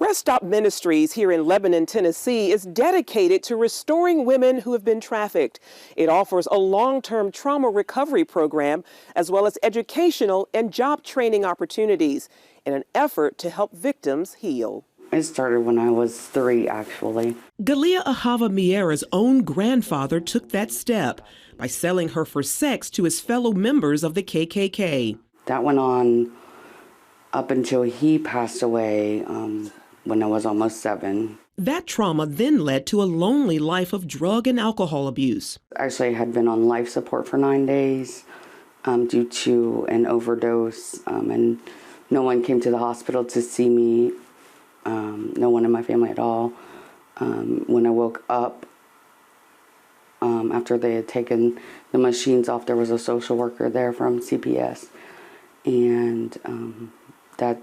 Restop Ministries here in Lebanon, Tennessee is dedicated to restoring women who have been trafficked. It offers a long-term trauma recovery program as well as educational and job training opportunities in an effort to help victims heal. It started when I was 3, actually. Galia Ahava Meira's own grandfather took that step by selling her for sex to his fellow members of the KKK. That went on up until he passed away when I was almost 7. That trauma then led to a lonely life of drug and alcohol abuse. Actually, I had been on life support for 9 days due to an overdose, and no one came to the hospital to see me, no one in my family at all. When I woke up, after they had taken the machines off, there was a social worker there from CPS, and that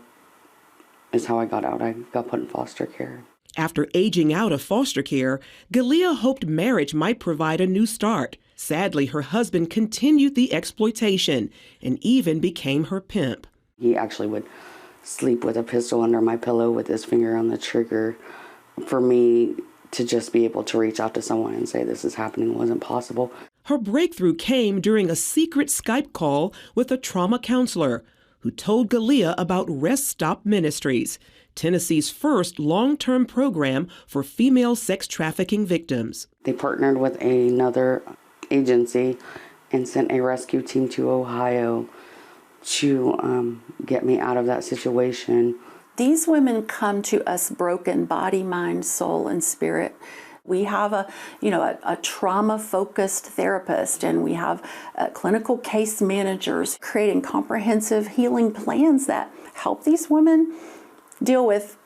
is how I got out. I got put in foster care. After aging out of foster care, Galia hoped marriage might provide a new start. Sadly, her husband continued the exploitation and even became her pimp. He actually would sleep with a pistol under my pillow with his finger on the trigger. For me to just be able to reach out to someone and say this is happening wasn't possible. Her breakthrough came during a secret Skype call with a trauma counselor who told Galia about Restop Ministries, Tennessee's first long-term program for female sex trafficking victims. They partnered with another agency and sent a rescue team to Ohio to get me out of that situation. These women come to us broken body, mind, soul, and spirit. We have a trauma-focused therapist, and we have clinical case managers creating comprehensive healing plans that help these women deal with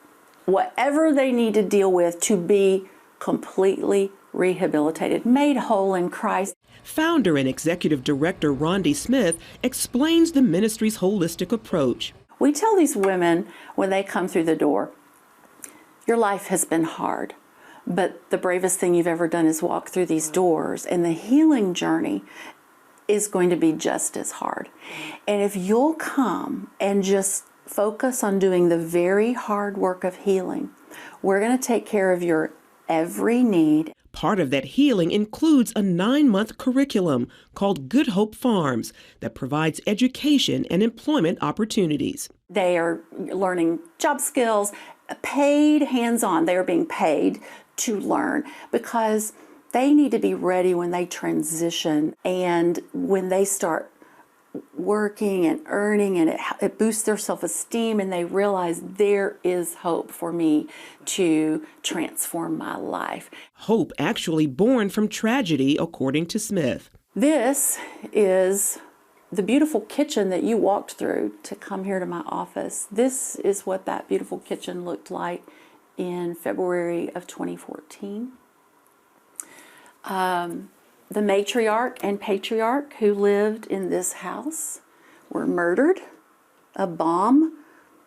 whatever they need to deal with to be completely rehabilitated, made whole in Christ. Founder and executive director Rondi Smith explains the ministry's holistic approach. We tell these women when they come through the door, your life has been hard, but the bravest thing you've ever done is walk through these doors, and the healing journey is going to be just as hard. And if you'll come and just focus on doing the very hard work of healing, we're going to take care of your every need. Part of that healing includes a 9-month curriculum called Good Hope Farms that provides education and employment opportunities. They are learning job skills, paid hands-on. They are being paid to learn because they need to be ready when they transition and when they start working and earning, and it boosts their self-esteem, and they realize there is hope for me to transform my life. Hope actually born from tragedy, according to Smith. This is the beautiful kitchen that you walked through to come here to my office. This is what that beautiful kitchen looked like in February of 2014. The matriarch and patriarch who lived in this house were murdered. A bomb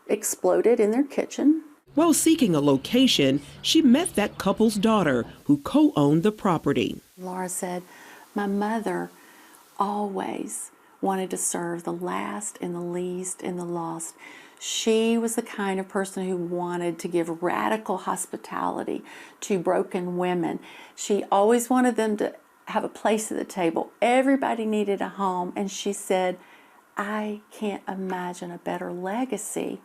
exploded in their kitchen. While seeking a location, she met that couple's daughter who co-owned the property. Laura said, my mother always wanted to serve the last and the least and the lost. She was the kind of person who wanted to give radical hospitality to broken women. She always wanted them to have a place at the table. Everybody needed a home, and she said, I can't imagine a better legacy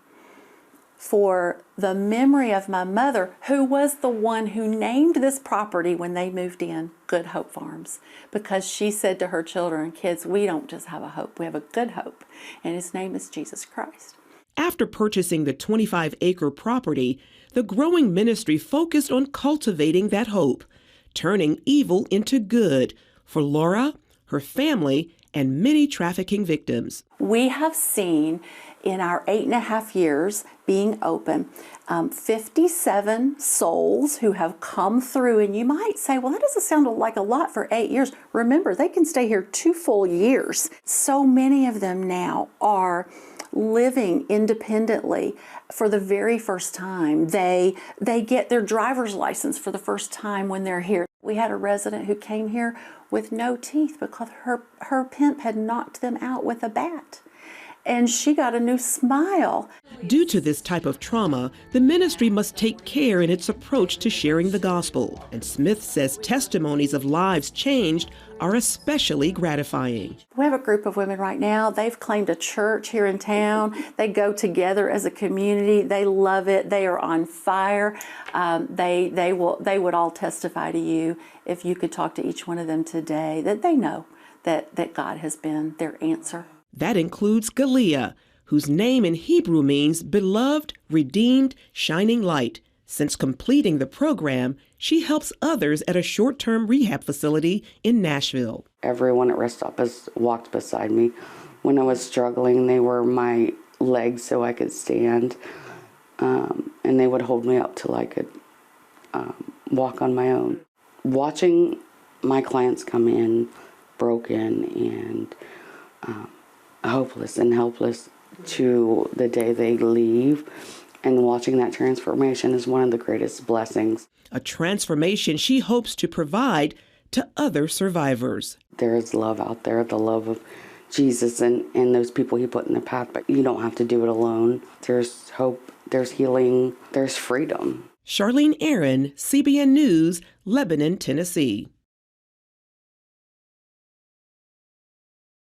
for the memory of my mother, who was the one who named this property when they moved in, Good Hope Farms, because she said to her children and kids, we don't just have a hope, we have a good hope, and his name is Jesus Christ. After purchasing the 25-acre property, the growing ministry focused on cultivating that hope, turning evil into good for Laura, her family, and many trafficking victims. We have seen in our 8.5 years being open, 57 souls who have come through. And you might say, well, that doesn't sound like a lot for 8 years. Remember, they can stay here 2 full years. So many of them now are living independently for the very first time. They get their driver's license for the first time when they're here. We had a resident who came here with no teeth because her pimp had knocked them out with a bat. and she got a new smile. Due to this type of trauma, the ministry must take care in its approach to sharing the gospel. And Smith says testimonies of lives changed are especially gratifying. We have a group of women right now. They've claimed a church here in town. They go together as a community. They love it. They are on fire. They would all testify to you if you could talk to each one of them today that they know that God has been their answer. That includes Galia, whose name in Hebrew means beloved, redeemed, shining light. Since completing the program, she helps others at a short-term rehab facility in Nashville. Everyone at Restop has walked beside me. When I was struggling, they were my legs so I could stand, and they would hold me up till I could walk on my own. Watching my clients come in broken and hopeless and helpless to the day they leave, and watching that transformation is one of the greatest blessings. A transformation she hopes to provide to other survivors. There is love out there, the love of Jesus and those people he put in the path, but you don't have to do it alone. There's hope, there's healing, there's freedom. Charlene, CBN News, Lebanon, Tennessee.